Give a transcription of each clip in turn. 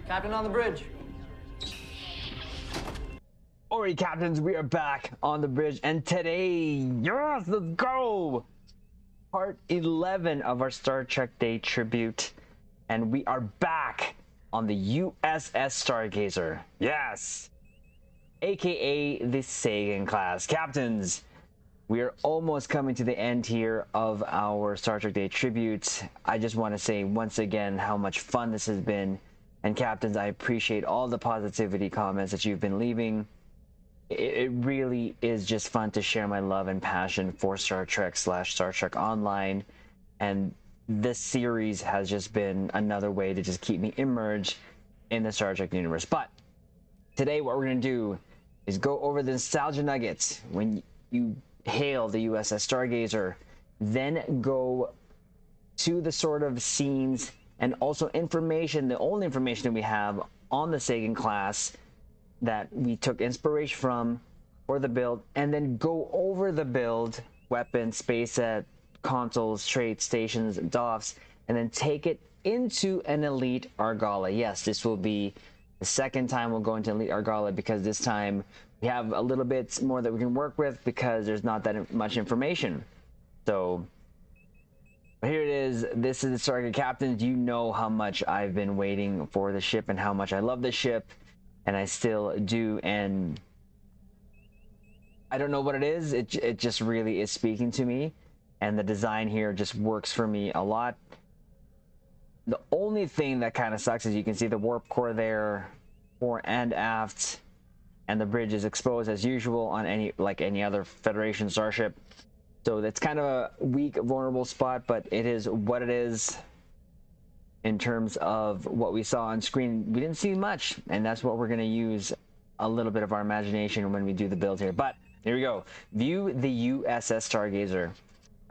Captain on the bridge. Alright, captains, we are back on the bridge, and today, yes, let's go! Part 11 of our Star Trek Day tribute, and we are back on the USS Stargazer. Yes! AKA the Sagan class. Captains, we are almost coming to the end here of our Star Trek Day tribute. I just want to say once again how much fun this has been, and captains, I appreciate all the positivity comments that you've been leaving. It really is just fun to share my love and passion for Star Trek / Star Trek Online, and this series has just been another way to just keep me immersed in the Star Trek universe. But today what we're going to do is go over the nostalgia nuggets when you hail the USS Stargazer, then go to the sort of scenes and also information, the only information that we have on the Sagan class that we took inspiration from for the build, and then go over the build, weapons, space set, consoles, traits, stations, DOFs, and then take it into an Elite Argala. Yes, this will be the second time we'll go into Elite Argala, because this time we have a little bit more that we can work with because there's not that much information. So here it is. This is the Stargazer. Captains, you know how much I've been waiting for the ship and how much I love the ship. And I still do, and I don't know what it is. It just really is speaking to me, and the design here just works for me a lot. The only thing that kind of sucks is you can see the warp core there, fore and aft, and the bridge is exposed as usual on any other Federation starship. So that's kind of a weak, vulnerable spot, but it is what it is. In terms of what we saw on screen, we didn't see much, and that's what we're going to use a little bit of our imagination when we do the build here. But here we go. View the USS Stargazer.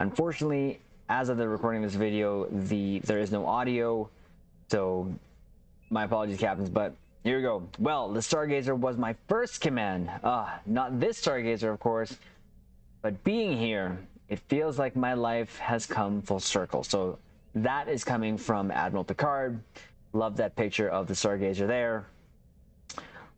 Unfortunately, as of the recording of this video, there is no audio, so my apologies, captains, but here we go. Well, the Stargazer was my first command. Not this Stargazer, of course, but being here, it feels like my life has come full circle. So that is coming from Admiral Picard. Love that picture of the Stargazer there.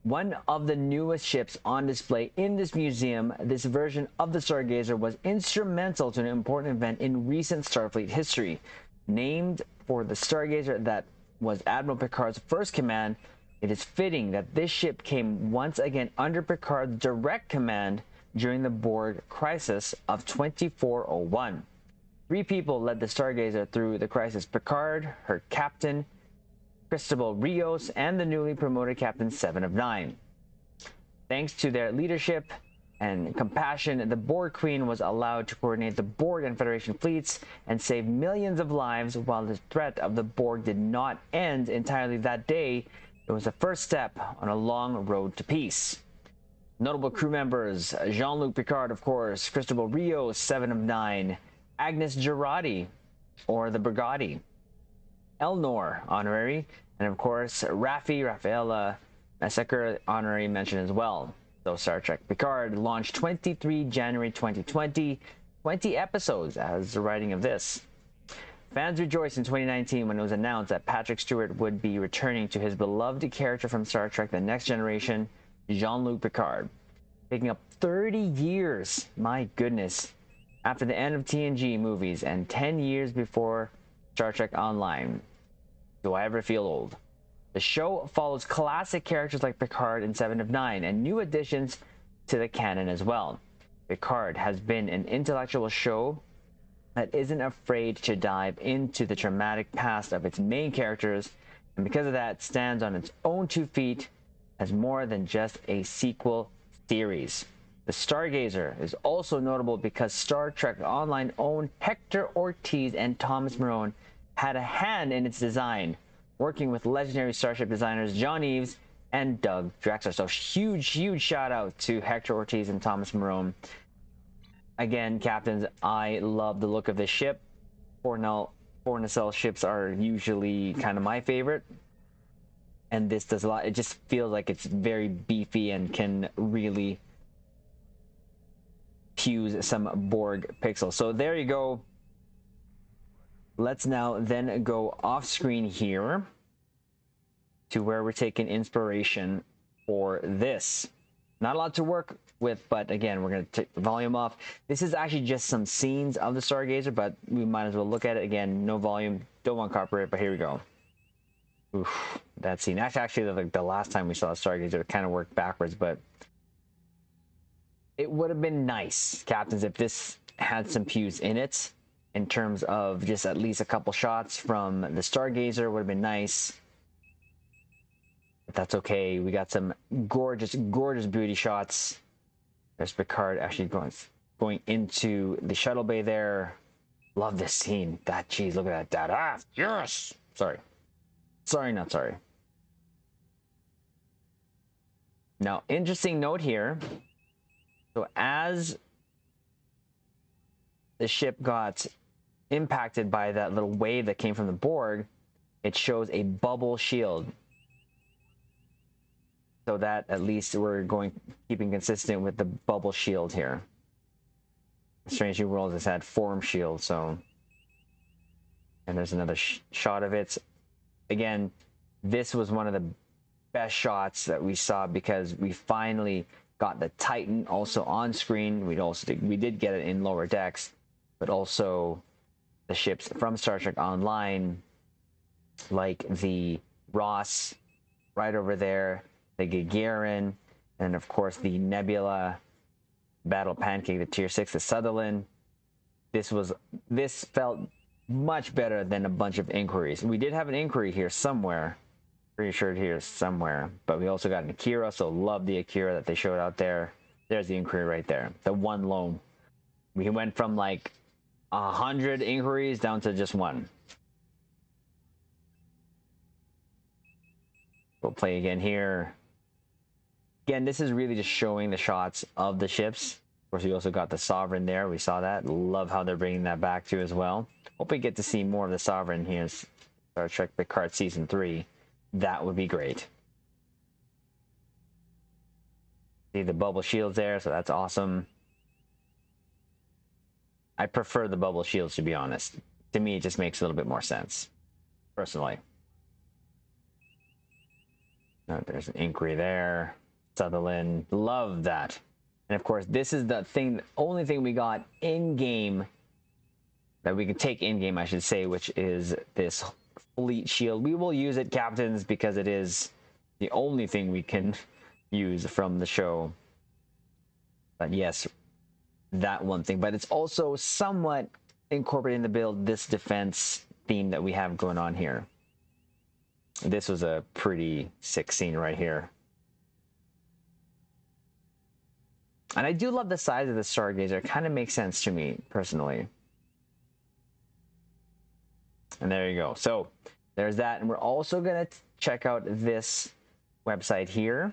One of the newest ships on display in this museum, this version of the Stargazer was instrumental to an important event in recent Starfleet history. Named for the Stargazer that was Admiral Picard's first command, it is fitting that this ship came once again under Picard's direct command during the Borg crisis of 2401. 3 people led the Stargazer through the crisis: Picard, her captain, Cristobal Rios, and the newly promoted Captain 7 of 9. Thanks to their leadership and compassion, the Borg Queen was allowed to coordinate the Borg and Federation fleets and save millions of lives. While the threat of the Borg did not end entirely that day, it was the first step on a long road to peace. Notable crew members: Jean-Luc Picard, of course, Cristobal Rios, 7 of 9, Agnes Girardi, or the Brigadi, Elnor, honorary, and of course Rafaela Massacre, honorary mention as well. So Star Trek Picard launched 23 January 2020, 20 episodes as the writing of this. Fans rejoiced in 2019 when it was announced that Patrick Stewart would be returning to his beloved character from Star Trek The Next Generation, Jean-Luc Picard. Picking up 30 years, my goodness, after the end of TNG movies and 10 years before Star Trek Online. Do I ever feel old? The show follows classic characters like Picard and 7 of 9 and new additions to the canon as well. Picard has been an intellectual show that isn't afraid to dive into the traumatic past of its main characters, and because of that stands on its own 2 feet as more than just a sequel series. The Stargazer is also notable because Star Trek Online owned Hector Ortiz and Thomas Marone had a hand in its design, working with legendary Starship designers John Eves and Doug Drexler. So huge shout out to Hector Ortiz and Thomas Marone. Again, captains, I love the look of this ship. 4 nacelle ships are usually kind of my favorite, and this does a lot. It just feels like it's very beefy and can really fuse some Borg pixels. So there you go. Let's now then go off screen here to where we're taking inspiration for this. Not a lot to work with, but again, we're going to take the volume off. This is actually just some scenes of the Stargazer, but we might as well look at it. Again, no volume, don't want copyright, but here we go. Oof, that scene. Actually, like the last time we saw a Stargazer, it kind of worked backwards, but it would have been nice, captains, if this had some pewz in it, in terms of just at least a couple shots from the Stargazer. Would have been nice. But that's okay. We got some gorgeous, gorgeous beauty shots. There's Picard actually going into the shuttle bay there. Love this scene. That, geez, look at that. Ah, yes. Sorry. Sorry, not sorry. Now, interesting note here. So as the ship got impacted by that little wave that came from the Borg, it shows a bubble shield. So that at least we're keeping consistent with the bubble shield here. Strange New Worlds has had form shield, so. And there's another shot of it. Again, this was one of the best shots that we saw because we finally got the Titan also on screen. We did get it in lower decks, but also the ships from Star Trek Online, like the Ross right over there, the Gagarin, and of course the Nebula Battle Pancake, the Tier 6, the Sutherland. This felt much better than a bunch of inquiries. We did have an inquiry here somewhere. Pretty sure here somewhere. But we also got an Akira, so love the Akira that they showed out there. There's the inquiry right there. The one lone. We went from like 100 inquiries down to just one. We'll play again here. Again, this is really just showing the shots of the ships. Of course, we also got the Sovereign there. We saw that. Love how they're bringing that back too as well. Hope we get to see more of the Sovereign here in Star Trek Picard Season 3. That would be great. See the bubble shields there, so that's awesome. I prefer the bubble shields, to be honest. To me, it just makes a little bit more sense, personally. Oh, there's an inquiry there. Sutherland, love that. And of course, this is the only thing we got in-game that we can take in-game, I should say, which is this fleet shield. We will use it, captains, because it is the only thing we can use from the show. But yes, that one thing. But it's also somewhat incorporated in the build, this defense theme that we have going on here. This was a pretty sick scene right here. And I do love the size of the Stargazer. It kind of makes sense to me, personally. And there you go. So there's that. And we're also going to check out this website here.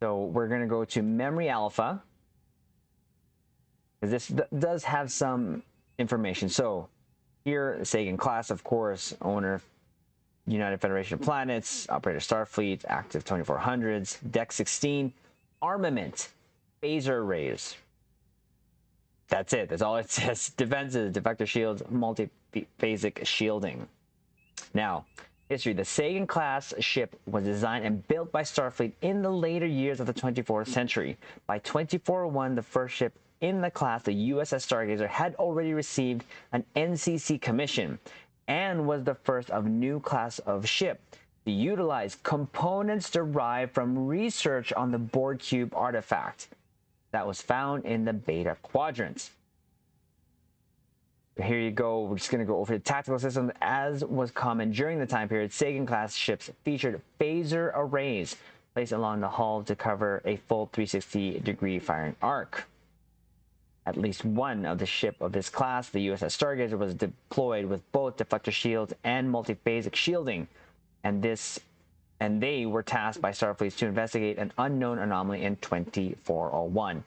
So we're going to go to Memory Alpha, because this does have some information. So here, the Sagan class, of course, owner, United Federation of Planets, operator Starfleet, active 2400s, deck 16, armament, phaser arrays. That's it. That's all it says. Defenses, defector shields, multi-phasic shielding. Now, history. The Sagan class ship was designed and built by Starfleet in the later years of the 24th century. By 2401, the first ship in the class, the USS Stargazer, had already received an NCC commission and was the first of new class of ship to utilize components derived from research on the Borg Cube artifact that was found in the Beta Quadrant. Here you go. We're just going to go over the tactical systems. As was common during the time period, Sagan-class ships featured phaser arrays placed along the hull to cover a full 360-degree firing arc. At least one of the ship of this class, the USS Stargazer, was deployed with both deflector shields and multiphasic shielding, and they were tasked by Starfleet to investigate an unknown anomaly in 2401.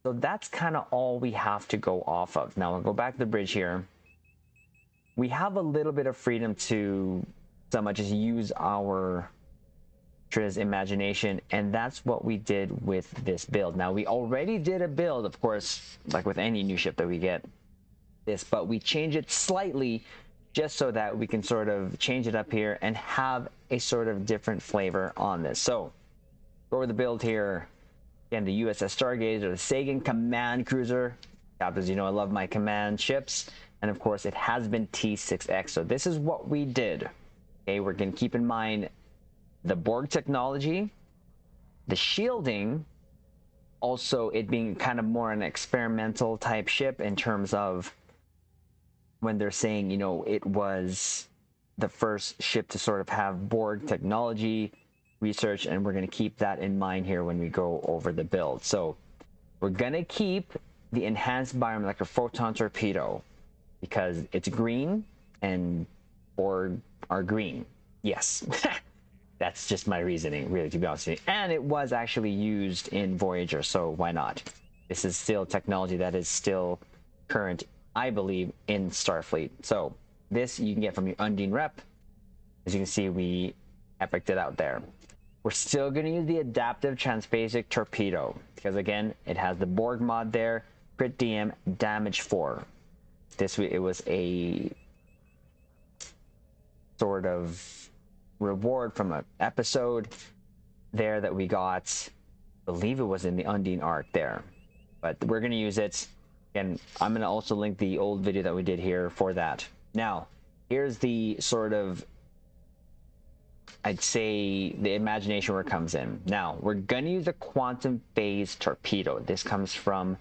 So that's kind of all we have to go off of. Now we'll go back to the bridge here. We have a little bit of freedom to somewhat just use our imagination, and that's what we did with this build. Now we already did a build, of course, like with any new ship that we get. this, but we change it slightly just so that we can sort of change it up here and have a sort of different flavor on this. So go over the build here. Again, the USS Stargazer, the Sagan command cruiser. Captains, you know I love my command ships. And of course, it has been T6X. So this is what we did. Okay, we're going to keep in mind the Borg technology, the shielding, also it being kind of more an experimental type ship in terms of when they're saying, you know, it was the first ship to sort of have Borg technology research, and we're going to keep that in mind here when we go over the build. So we're going to keep the enhanced biomolecular photon torpedo because it's green and Borg are green. Yes. That's just my reasoning, really, to be honest with you. And it was actually used in Voyager, so why not? This is still technology that is still current, I believe, in Starfleet. So this you can get from your Undine rep. As you can see, we epicked it out there. We're still going to use the adaptive transphasic torpedo because, again, it has the Borg mod there, crit DM, damage 4. It was a sort of reward from an episode there that we got. I believe it was in the Undine arc there, but we're going to use it. And I'm going to also link the old video that we did here for that. Now, here's the sort of, I'd say, the imagination where it comes in. Now, we're going to use a quantum phase torpedo. This comes from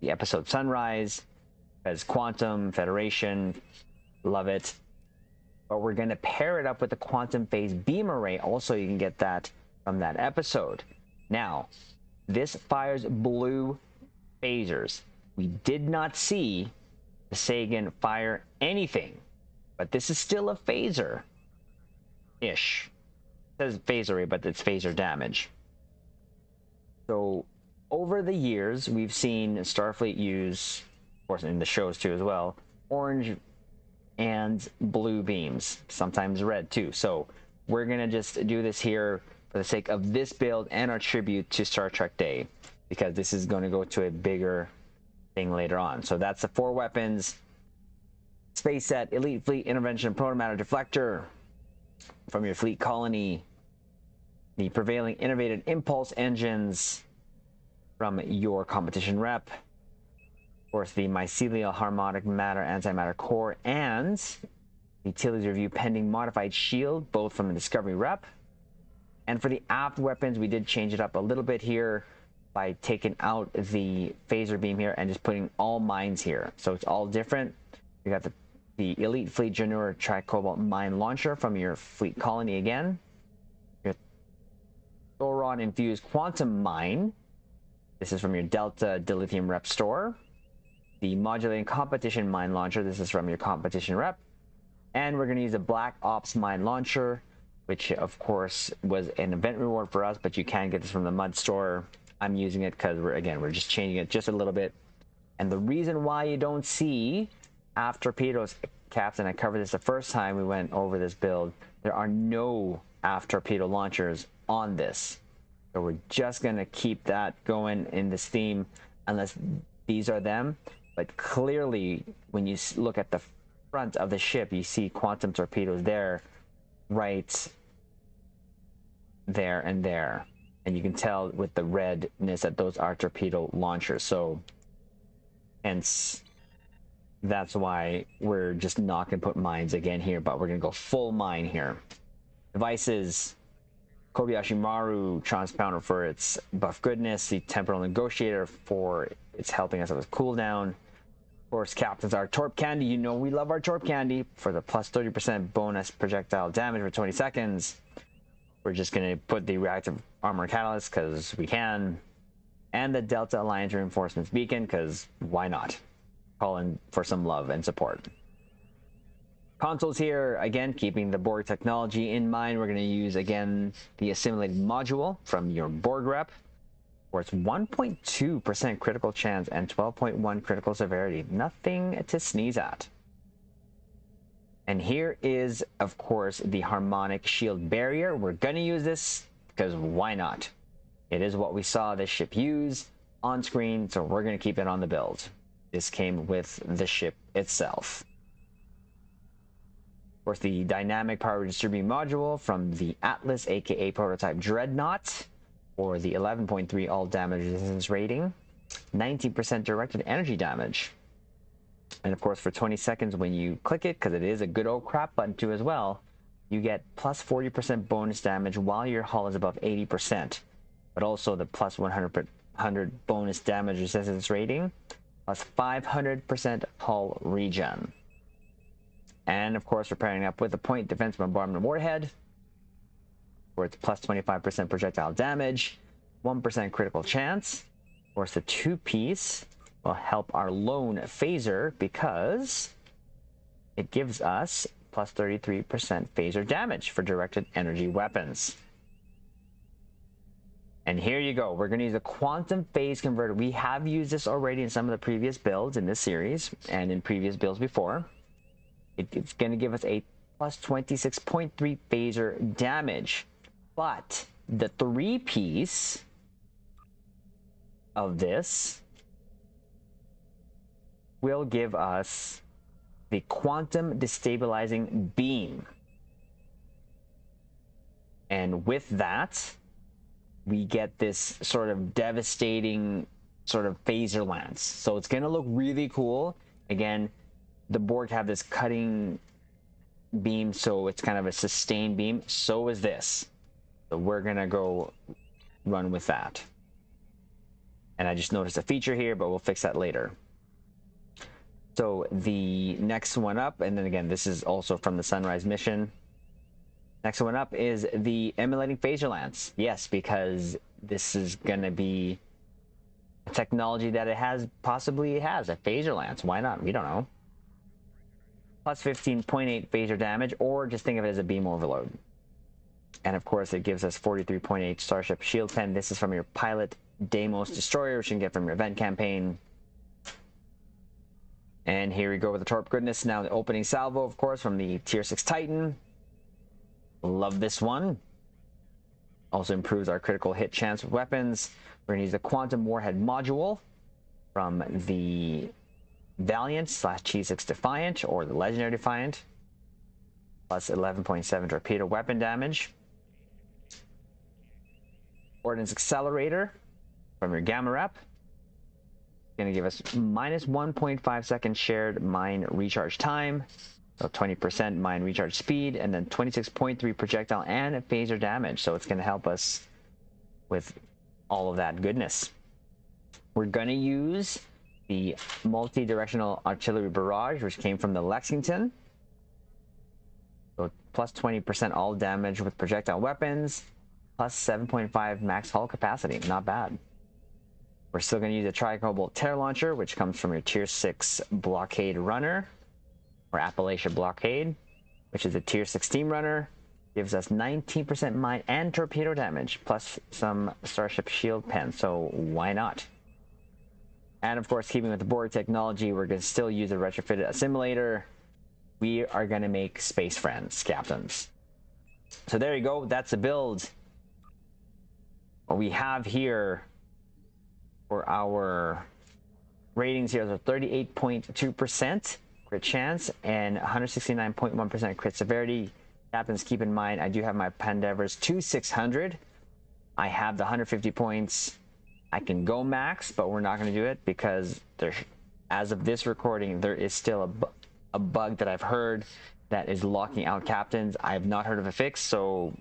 the episode Sunrise, as Quantum, Federation, love it. But we're going to pair it up with the quantum phase beam array. Also, you can get that from that episode. Now, this fires blue phasers. We did not see the Sagan fire anything, but this is still a phaser-ish. It says phase array, but it's phaser damage. So over the years, we've seen Starfleet use, of course, in the shows too as well, orange and blue beams, sometimes red too. So we're gonna just do this here for the sake of this build and our tribute to Star Trek Day, because this is going to go to a bigger thing later on. So that's the 4 weapons, space set, elite fleet intervention, protomatter deflector from your fleet colony, the prevailing innovative impulse engines from your competition rep, of course the mycelial harmonic matter antimatter core, and utilities review pending modified shield, both from the Discovery rep. And for the aft weapons, we did change it up a little bit here by taking out the phaser beam here and just putting all mines here. So it's all different. You got the Elite Fleet Janur Tricobalt Mine Launcher from your fleet colony again. Your Thoron Infused Quantum Mine. This is from your Delta Dilithium Rep store. The Modulating Competition Mine Launcher. This is from your competition rep. And we're going to use a Black Ops Mine Launcher, which of course was an event reward for us, but you can get this from the Mud store. I'm using it because we're just changing it just a little bit. And the reason why you don't see aft torpedoes, Captain, I covered this the first time we went over this build, there are no aft torpedo launchers on this. So we're just going to keep that going in this theme unless these are them. But clearly, when you look at the front of the ship, you see quantum torpedoes there, right there and there. And you can tell with the redness that those are torpedo launchers. So hence, that's why we're just not going to put mines again here, but we're going to go full mine here. Devices, Kobayashi Maru transpounder for its buff goodness, the temporal negotiator for its helping us with cooldown. Of course, Captains, our Torp Candy. You know we love our Torp Candy for the plus 30% bonus projectile damage for 20 seconds. We're just going to put the reactive armor catalyst because we can. And the Delta Alliance Reinforcements Beacon because why not? Call in for some love and support. Consoles here, again, keeping the Borg technology in mind. We're going to use, again, the assimilated module from your Borg rep, where it's 1.2% critical chance and 12.1 critical severity. Nothing to sneeze at. And here is, of course, the harmonic shield barrier. We're going to use this because why not? It is what we saw this ship use on screen, so we're going to keep it on the build. This came with the ship itself. Of course, the dynamic power distributing module from the Atlas, aka prototype Dreadnought, for the 11.3 all damage resistance rating, 19% directed energy damage. And of course, for 20 seconds when you click it, because it is a good old crap button too as well, you get plus 40% bonus damage while your hull is above 80%. But also the plus 100 bonus damage resistance rating, plus 500% hull regen. And of course, we're pairing up with the point defense bombardment warhead, where it's plus 25% projectile damage, 1% critical chance. Of course, the two-piece will help our lone phaser because it gives us plus 33% phaser damage for directed energy weapons. And here you go. We're going to use a quantum phase converter. We have used this already in some of the previous builds in this series and in previous builds before. It's going to give us a plus 26.3 phaser damage. But the three-piece of this will give us the quantum destabilizing beam. And with that, we get this sort of devastating sort of phaser lance. So it's going to look really cool. Again, the Borg have this cutting beam, so it's kind of a sustained beam. So is this. So we're going to go run with that. And I just noticed a feature here, but we'll fix that later. So the next one up, and then again, this is also from the Sunrise mission. Next one up is the emulating phaser lance. Yes, because this is going to be a technology that it has, possibly it has a phaser lance. Why not? We don't know. Plus 15.8 phaser damage, or just think of it as a beam overload. And of course, it gives us 43.8 Starship Shield Pen. This is from your Pilot Deimos Destroyer, which you can get from your event campaign. And here we go with the Torp goodness. Now the opening salvo, of course, from the Tier 6 Titan. Love this one. Also improves our critical hit chance with weapons. We're going to use the Quantum Warhead module from the Valiant / T6 Defiant, or the Legendary Defiant. Plus 11.7 torpedo weapon damage. Ordnance Accelerator from your Gamma Rep. Going to give us minus 1.5 second shared mine recharge time. So 20% mine recharge speed, and then 26.3 projectile and phaser damage. So it's going to help us with all of that goodness. We're going to use the multi-directional artillery barrage, which came from the Lexington. So plus 20% all damage with projectile weapons, plus 7.5 max hull capacity. Not bad. We're still going to use a Tricobalt Terror Launcher, which comes from your Tier 6 Blockade Runner, or Appalachia Blockade, which is a Tier 6 Steam Runner. Gives us 19% mine and torpedo damage, plus some Starship Shield Pen, so why not? And of course, keeping with the Borg technology, we're going to still use a retrofitted assimilator. We are going to make space friends, captains. So there you go, that's the build. What we have here for our ratings here is 38.2% crit chance and 169.1% crit severity. Captains, keep in mind, I do have my Pandevers to 600. I have the 150 points. I can go max, but we're not going to do it because there, as of this recording, there is still a bug that I've heard that is locking out captains. I have not heard of a fix, so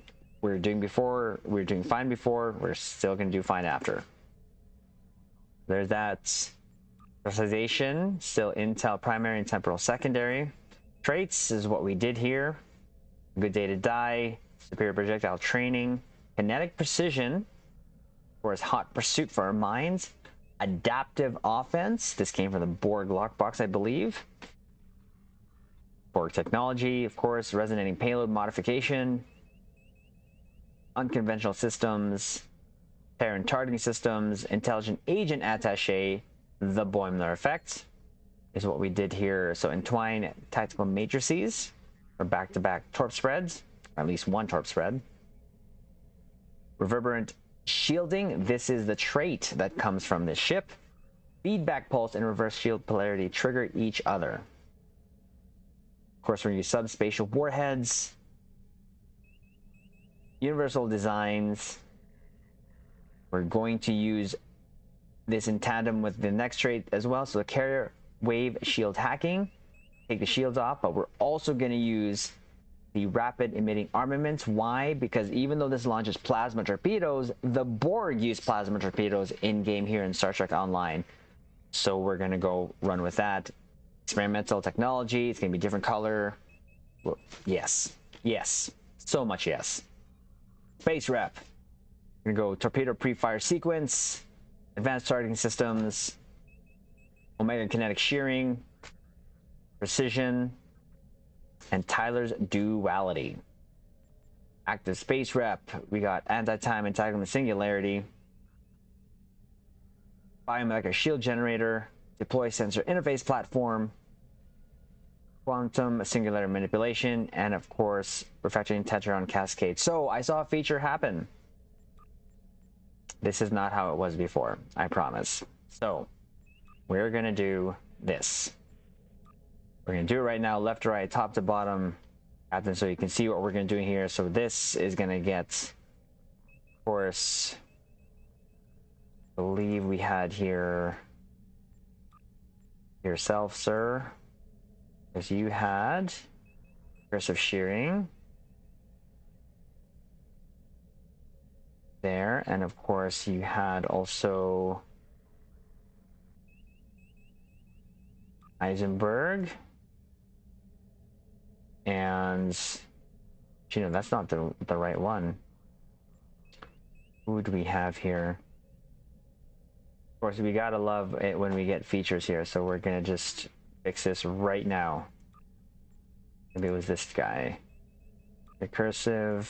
we were doing fine before, we're still going to do fine after. There's that. Specialization, still intel primary and temporal secondary. Traits is what we did here. Good day to die, superior projectile training, kinetic precision, or as hot pursuit for our mines, adaptive offense. This came from the Borg lockbox, I believe. Borg technology, of course, resonating payload modification, unconventional systems, parent targeting systems, intelligent agent attaché, the Boimler effect is what we did here. So entwine tactical matrices for back-to-back torp spreads, or at least one torp spread. Reverberant shielding, this is the trait that comes from this ship. feedback pulse and reverse shield polarity trigger each other. Of course, we're going to use subspatial warheads, universal designs. We're going to use this in tandem with the next trait as well. So the carrier wave shield hacking, take the shields off, but we're also going to use the rapid emitting armaments. Why? Because even though this launches plasma torpedoes, the Borg use plasma torpedoes in game here in Star Trek Online. So we're going to go run with that. Experimental technology, it's going to be different color. Well, yes, yes, so much yes. Space rep. We're going to go torpedo pre-fire sequence, advanced targeting systems, omega kinetic shearing, precision, and Tyler's duality. Active space rep, we got anti-time entanglement singularity, biomolecular shield generator, deploy sensor interface platform, quantum singularity manipulation, and of course refractory tetron cascade. So I saw a feature happen. This is not how it was before, I promise. So we're gonna do this. We're going to do it right now, left to right, top to bottom, Captain, so you can see what we're going to do here. So this is going to get, of course, I believe we had here, yourself, sir, because you had aggressive shearing there, and of course you had also Heisenberg. And, you know, that's not the right one. Who do we have here? Of course, we gotta love it when we get features here, so we're gonna just fix this right now. Maybe it was this guy. Recursive.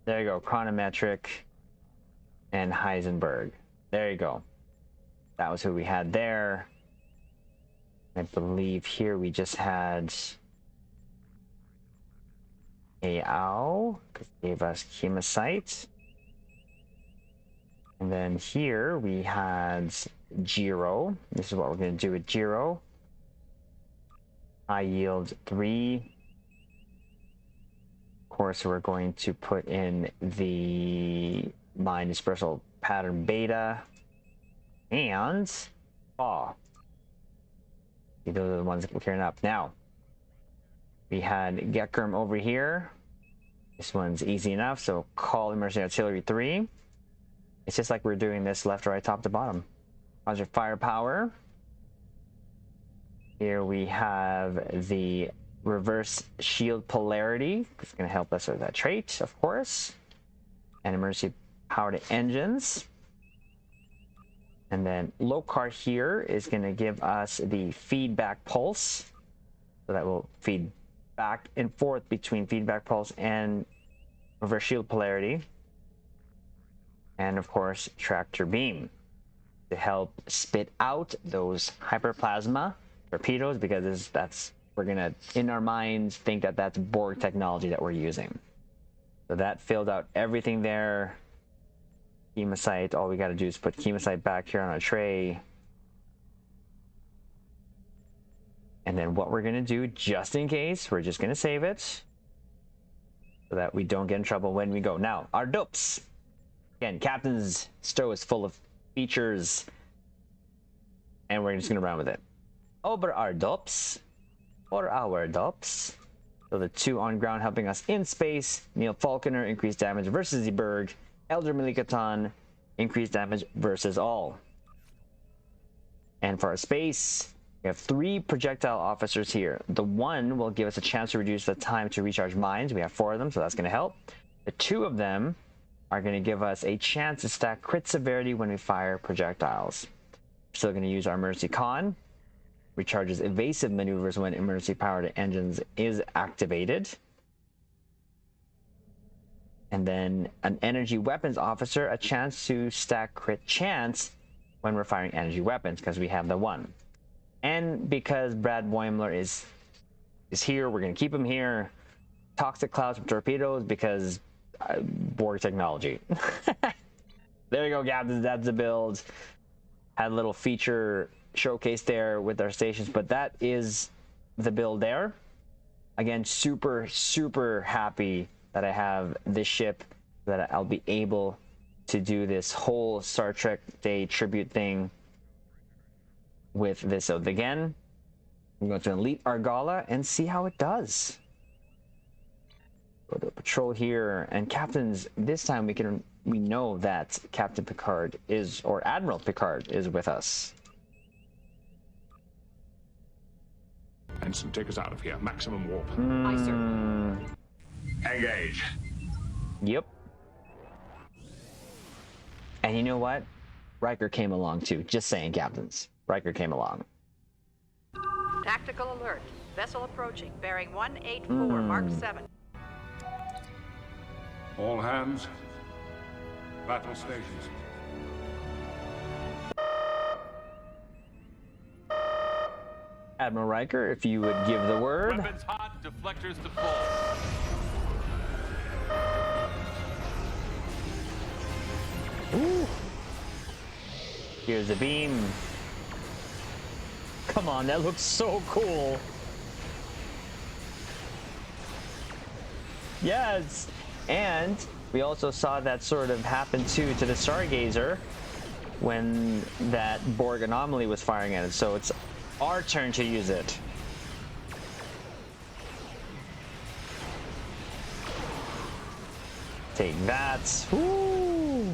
There you go, chronometric and Heisenberg. There you go. That was who we had there. I believe here we just had AO, because it gave us chemocyte. And then here we had Giro. This is what we're going to do with Giro. High yield 3. Of course, we're going to put in the line dispersal pattern beta and those are the ones that we're clearing up. Now, we had Gekerm over here. This one's easy enough, so call emergency artillery 3. It's just like we're doing this left to right, top to bottom. Roger, firepower. Here we have the reverse shield polarity. It's going to help us with that trait, of course. And emergency power to engines. And then LOCAR here is going to give us the feedback pulse. So that will feed back and forth between feedback pulse and reverse shield polarity. And of course, tractor beam to help spit out those hyperplasma torpedoes, because we're gonna in our minds think that that's Borg technology that we're using. So that filled out everything there. Chemocyte, all we got to do is put chemocyte back here on a tray. And then what we're going to do, just in case, we're just going to save it so that we don't get in trouble when we go. Now, our Dupes. Again, Captain's Stowe is full of features, and we're just going to run with it. Over our Dupes, for our Dupes. So the 2 on ground helping us in space. Neil Falconer, increased damage versus the Berg. Elder Malikaton, increased damage versus all. And for our space, we have 3 projectile officers here. The 1 will give us a chance to reduce the time to recharge mines. We have 4 of them, so that's going to help. The 2 of them are going to give us a chance to stack crit severity when we fire projectiles. We're still going to use our emergency con. Recharges evasive maneuvers when emergency power to engines is activated. And then an energy weapons officer, a chance to stack crit chance when we're firing energy weapons, because we have the 1. And because Brad Boimler is here, we're going to keep him here. Toxic clouds from torpedoes, because Borg technology. There you go, Captains. That's the build. had a little feature showcase there with our stations, but that is the build there. Again, super happy that I have this ship, that I'll be able to do this whole Star Trek Day tribute thing with this. So again, I'm going to elite Argala and see how it does. Go to patrol here, and captains, this time we know that Captain Picard is, or Admiral Picard is with us. Ensign, take us out of here. Maximum warp. Aye, sir. Engage. Yep. And you know what? Riker came along too. Just saying, captains. Riker came along. Tactical alert. Vessel approaching. Bearing 184, Mark 7. All hands. Battle stations. Admiral Riker, if you would give the word. Weapons hot, deflectors deployed. Ooh. Here's the beam. Come on, that looks so cool. Yes, and we also saw that sort of happen too to the Stargazer when that Borg anomaly was firing at it. So it's our turn to use it. Take that. Woo!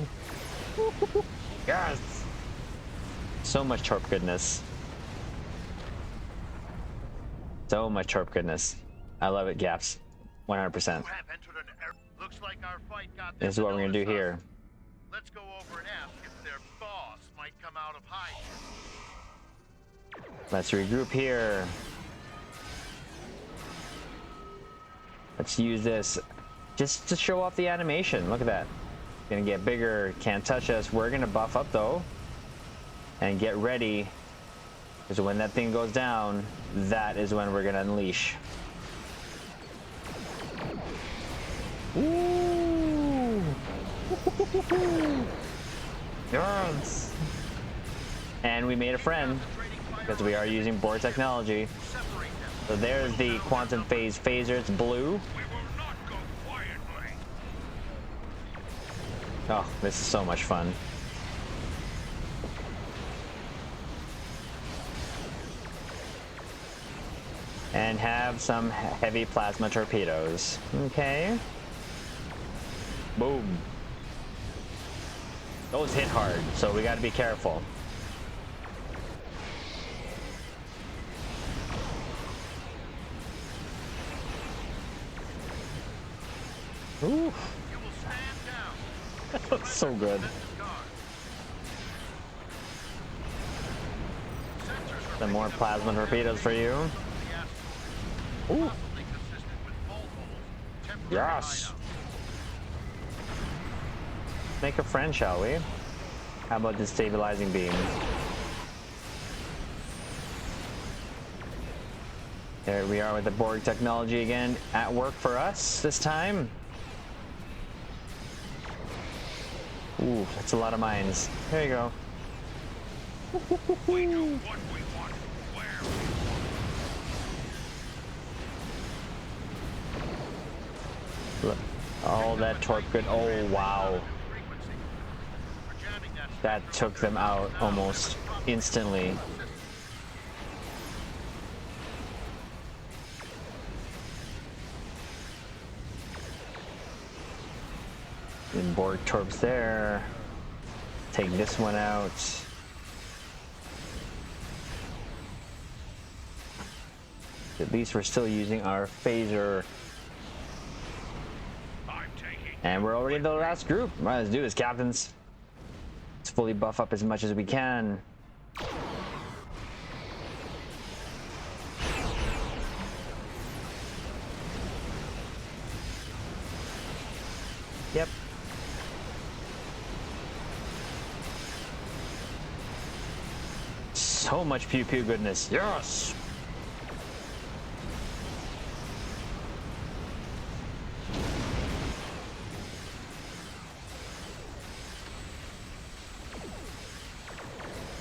Yes! So much torp goodness. So much torp goodness. I love it, Gaps. 100%. Looks like our fight got This is what we're gonna do here. Let's go over and ask if their boss might come out of hiding. Let's regroup here. Let's use this just to show off the animation. Look at that. Gonna get bigger, can't touch us. We're gonna buff up though and get ready, because when that thing goes down, that is when we're gonna unleash. Ooh. Yes. And we made a friend, because we are using Borg technology. So there's the quantum phase phaser. It's blue. Oh, this is so much fun. And have some heavy plasma torpedoes. Okay. Boom. Those hit hard, so we gotta be careful. Ooh. That looks so good. Some more plasma torpedoes for you. Ooh. Yes. Make a friend, shall we? How about the stabilizing beam? There we are with the Borg technology again at work for us this time. Ooh, that's a lot of mines. There you go. We know what we want, where Look, all that torp good. Oh, wow. That took them out almost instantly. And Borg torps there. Take this one out. At least we're still using our phaser. And we're already in the last group. Right, let's do this, captains. Let's fully buff up as much as we can. Yep. So much pew pew goodness. Yes.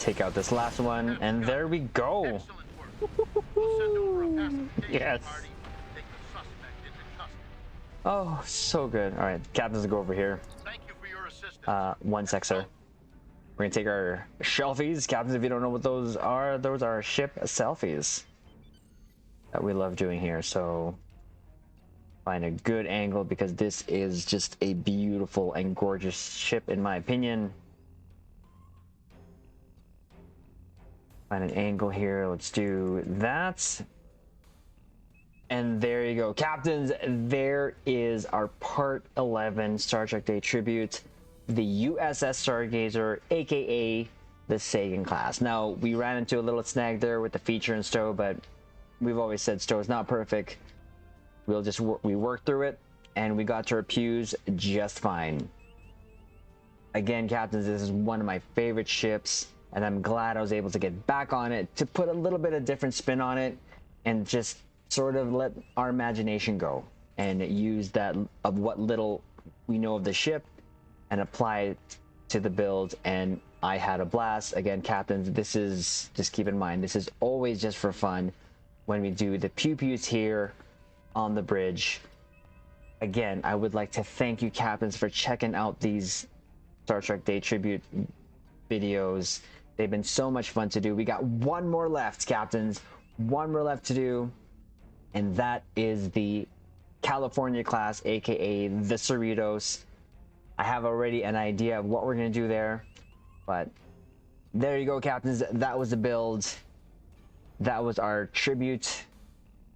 take out this last one, and there we go. Excellent work. We'll send over a pacification Yes. party to take the suspect into custody. Oh, so good. All right, captains, go over here. Thank you for your assistance. One sec, sir. We're gonna take our shelfies. Captains, if you don't know what those are ship selfies that we love doing here. So find a good angle, because this is just a beautiful and gorgeous ship in my opinion. Find an angle here. Let's do that. And there you go, captains. There is our Part 11 Star Trek Day tribute, the USS Stargazer, aka the Sagan class. Now, we ran into a little snag there with the feature and stow, but we've always said stow is not perfect. We worked through it, and we got to our pews just fine. Again, captains, this is one of my favorite ships, and I'm glad I was able to get back on it to put a little bit of different spin on it, and just sort of let our imagination go and use that of what little we know of the ship and apply it to the build. And I had a blast. Again, captains, this is, just keep in mind, this is always just for fun when we do the pews here on the bridge. Again, I would like to thank you, captains, for checking out these Star Trek Day tribute videos. They've been so much fun to do. We got one more left, captains. One more left to do, and that is the California class, aka the Cerritos. I have already an idea of what we're gonna do there, but there you go, captains. That was the build. That was our tribute,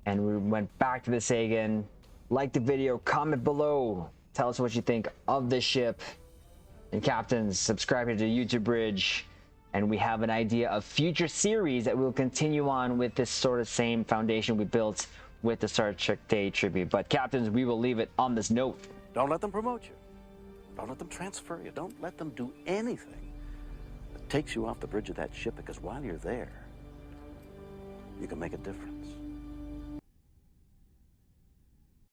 and we went back to the Sagan. Like the video, comment below, tell us what you think of this ship, and captains, subscribe here to YouTube Bridge. And we have an idea of future series that will continue on with this sort of same foundation we built with the Star Trek Day tribute. But captains, we will leave it on this note. Don't let them promote you. Don't let them transfer you. Don't let them do anything that takes you off the bridge of that ship, because while you're there, you can make a difference.